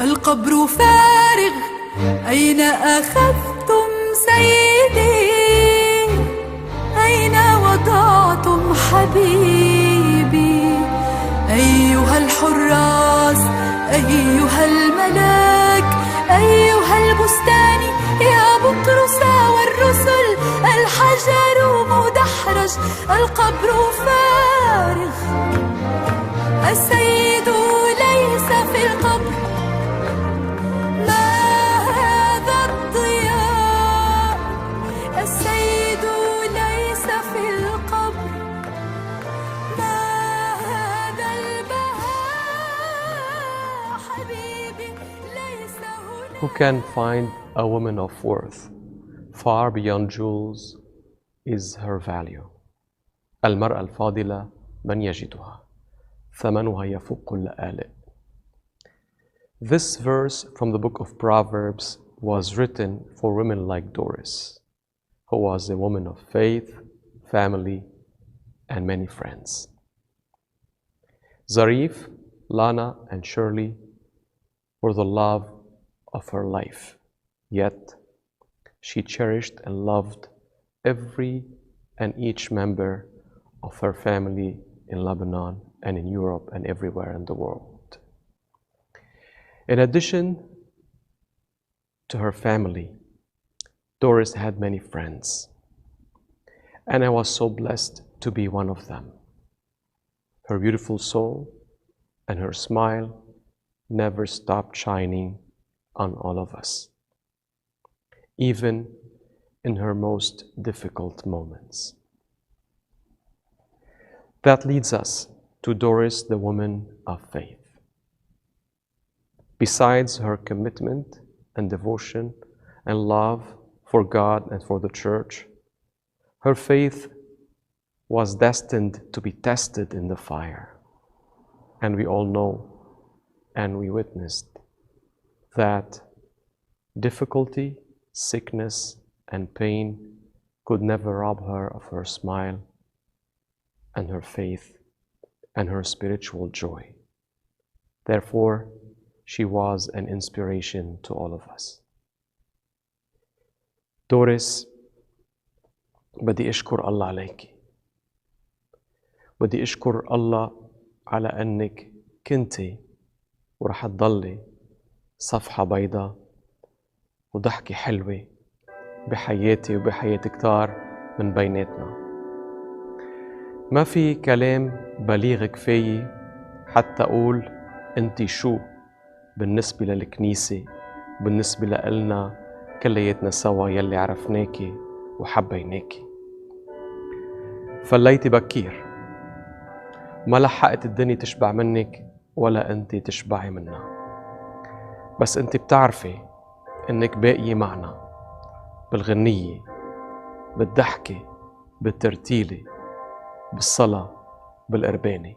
القبر فارغ، أين أخذتم سيدي؟ أين وضعتم حبيبي؟ أيها الحراس، أيها الملاك، أيها البستان يا بطرس والرسل، الحجر مدحرج، القبر فارغ، السيد ليس في القبر. السيد ليس في القبر، ما هذا البهاء حبيبي ليس هنا. Who can find a woman of worth far beyond jewels is her value. المرأة الفاضلة من يجدها، ثمنها يفوق اللآلئ. This verse from the book of Proverbs was written for women like Doris, who was a woman of faith, family, and many friends. Zarif, Lana, and Shirley were the love of her life, yet she cherished and loved every and each member of her family in Lebanon and in Europe and everywhere in the world. In addition to her family, Doris had many friends, and I was so blessed to be one of them. Her beautiful soul and her smile never stopped shining on all of us, even in her most difficult moments. That leads us to Doris, the woman of faith. Besides her commitment and devotion and love for God and for the church, her faith was destined to be tested in the fire. And we all know and we witnessed that difficulty, sickness, and pain could never rob her of her smile and her faith and her spiritual joy. Therefore, she was an inspiration to all of us. Doris, بدي أشكر الله عليك. بدي أشكر الله على أنك كنتي ورح تضلي صفحة بيضاء وضحكة حلوة بحياتي وبحياة كتار من بيناتنا. ما في كلام بليغ كفاية حتى أقول أنتي شو بالنسبة للكنيسة، بالنسبة لإلنا كلياتنا سوا يلي عرفناكي وحبيناكي. فليتي بكير، ما لحقت الدنيا تشبع منك ولا أنتي تشبعي منها، بس أنتي بتعرفي إنك باقية معنا بالغنية، بالضحكة، بالترتيلة، بالصلاة، بالقربانة.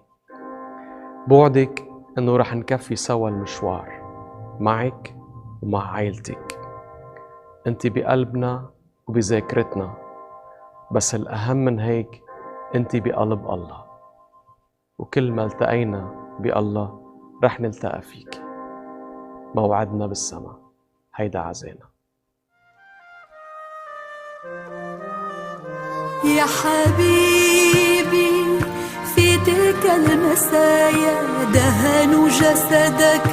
بوعدك إنه رح نكفي سوا المشوار معك ومع عائلتك. أنتي بقلبنا وبذاكرتنا، بس الأهم من هيك أنتي بقلب الله، وكل ما التقينا بالله رح نلتقى فيك. موعدنا بالسما، هيدا عزانا. يا حبيبي في تلك المسايا دهنوا جسدك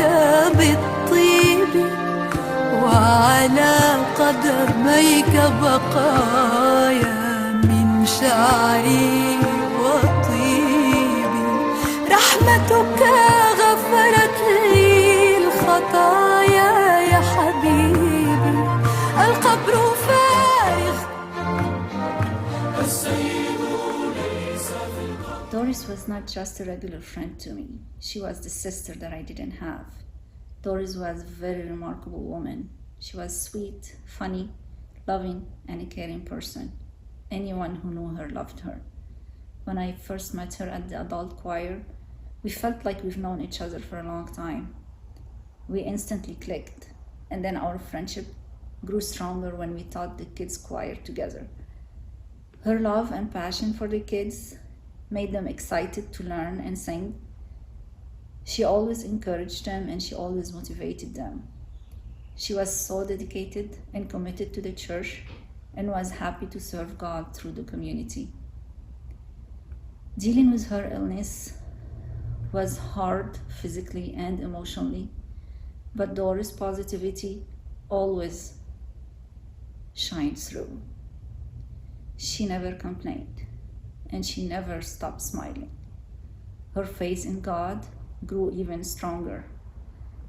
بالطيب، وعلى قدميك بقايا من شعري وطيبي. رحمتك غفرت لي الخطايا يا حبيبي. القبر فارغ. Doris was not just a regular friend to me. She was the sister that I didn't have. Doris was a very remarkable woman. She was sweet, funny, loving, and a caring person. Anyone who knew her loved her. When I first met her at the adult choir, we felt like we've known each other for a long time. We instantly clicked, and then our friendship grew stronger when we taught the kids' choir together. Her love and passion for the kids made them excited to learn and sing. She always encouraged them and she always motivated them. She was so dedicated and committed to the church and was happy to serve God through the community. Dealing with her illness was hard physically and emotionally, but Doris' positivity always shined through. She never complained, and she never stopped smiling. Her faith in God grew even stronger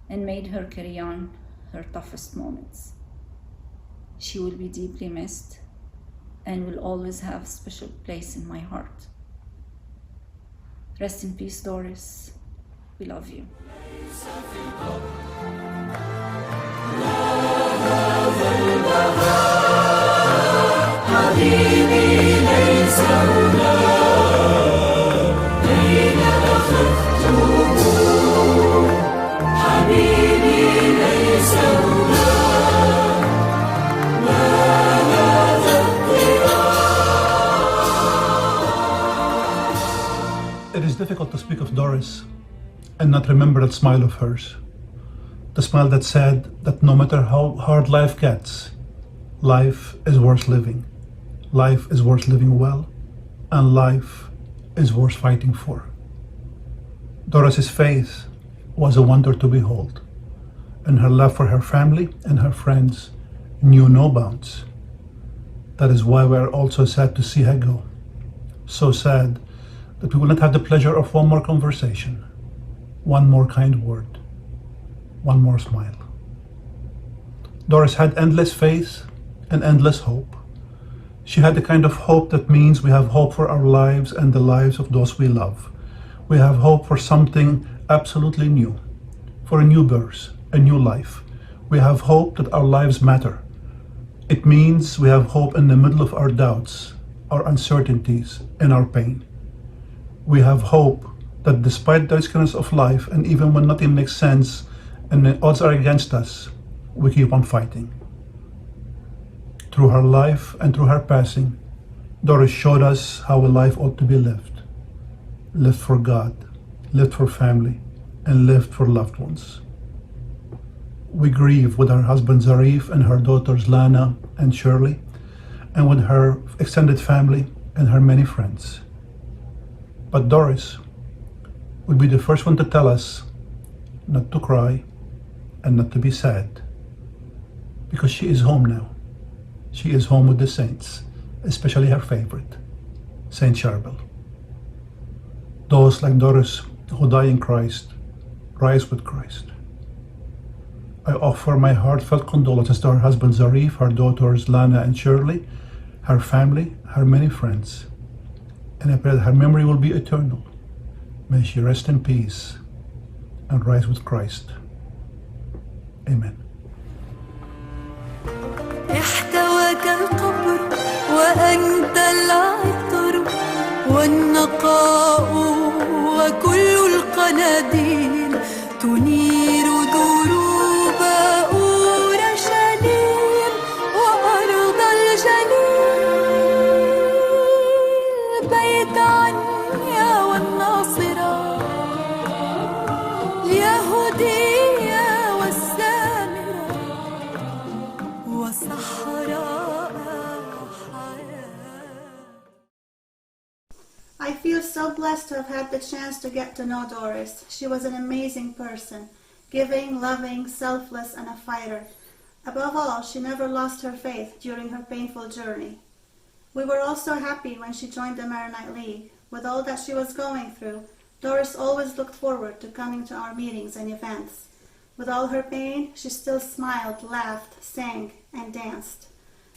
and made her carry on her toughest moments. She will be deeply missed and will always have a special place in my heart. Rest in peace, Doris. We love you. It is difficult to speak of Doris and not remember that smile of hers. The smile that said that no matter how hard life gets, life is worth living. Life is worth living well, and life is worth fighting for. Doris's faith was a wonder to behold, and her love for her family and her friends knew no bounds. That is why we are also sad to see her go. So sad that we will not have the pleasure of one more conversation, one more kind word, one more smile. Doris had endless faith and endless hope. She had the kind of hope that means we have hope for our lives and the lives of those we love. We have hope for something absolutely new, for a new birth, a new life. We have hope that our lives matter. It means we have hope in the middle of our doubts, our uncertainties, and our pain. We have hope that despite the riskiness of life, and even when nothing makes sense and the odds are against us, we keep on fighting. Through her life and through her passing, Doris showed us how a life ought to be lived. Lived for God, lived for family, and lived for loved ones. We grieve with her husband Zarif and her daughters Lana and Shirley, and with her extended family and her many friends. But Doris would be the first one to tell us not to cry and not to be sad, because she is home now. She is home with the saints, especially her favorite, Saint Jabbour. Those like Doris who die in Christ, rise with Christ. I offer my heartfelt condolences to her husband Zarif, her daughters Lana and Shirley, her family, her many friends, and I pray that her memory will be eternal. May she rest in peace and rise with Christ. Amen. احتواك القبر وأنت العطر والنقاء وكل القناديل تنير دروب أورشليم وأرض الجليل بيت عنيا والناصرة اليهودية والسامرة وصحراء حياة. I feel so blessed to have had the chance to get to know Doris. She was an amazing person, giving, loving, selfless, and a fighter. Above all, she never lost her faith during her painful journey. We were all so happy when she joined the Maronite League. With all that she was going through, Doris always looked forward to coming to our meetings and events. With all her pain, she still smiled, laughed, sang, and danced.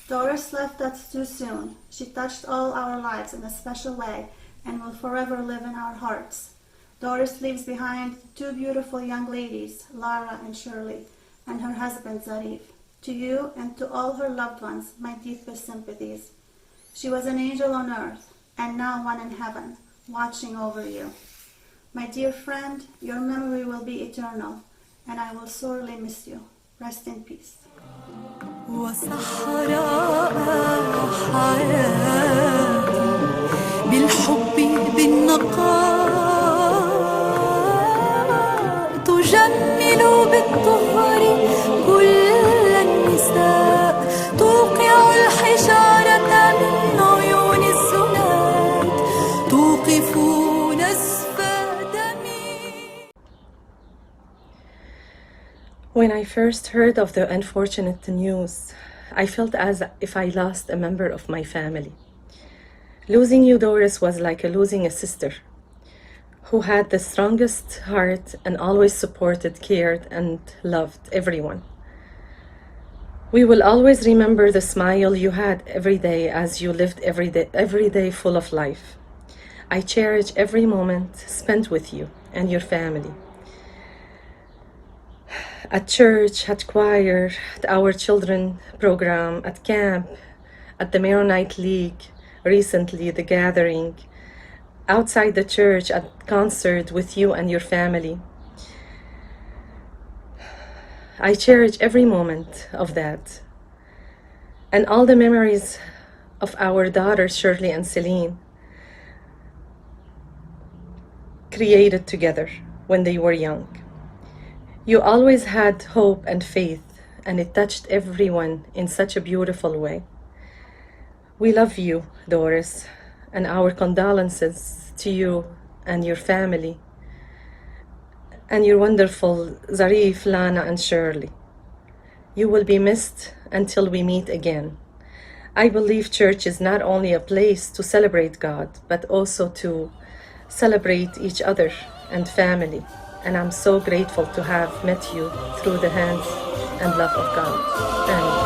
Doris left us too soon. She touched all our lives in a special way and will forever live in our hearts. Doris leaves behind two beautiful young ladies, Lara and Shirley, and her husband Zarif. To you and to all her loved ones, my deepest sympathies. She was an angel on earth, and now one in heaven, watching over you. My dear friend, your memory will be eternal, and I will sorely miss you. Rest in peace. وصحراء حياتي بالحب بالنقاء تجمل بالطهر كل النساء توقع الحجارة من عيون الزناد توقف نزف دمي. When I first heard of the unfortunate news, I felt as if I lost a member of my family. Losing you, Doris, was like losing a sister who had the strongest heart and always supported, cared, and loved everyone. We will always remember the smile you had every day as you lived every day full of life. I cherish every moment spent with you and your family. At church, at choir, at our children program, at camp, at the Maronite League, recently the gathering, outside the church, at concert with you and your family. I cherish every moment of that. And all the memories of our daughters, Shirley and Celine, created together when they were young. You always had hope and faith, and it touched everyone in such a beautiful way. We love you, Doris, and our condolences to you and your family, and your wonderful Zarif, Lana, and Shirley. You will be missed until we meet again. I believe church is not only a place to celebrate God, but also to celebrate each other and family. And I'm so grateful to have met you through the hands and love of God. Amen.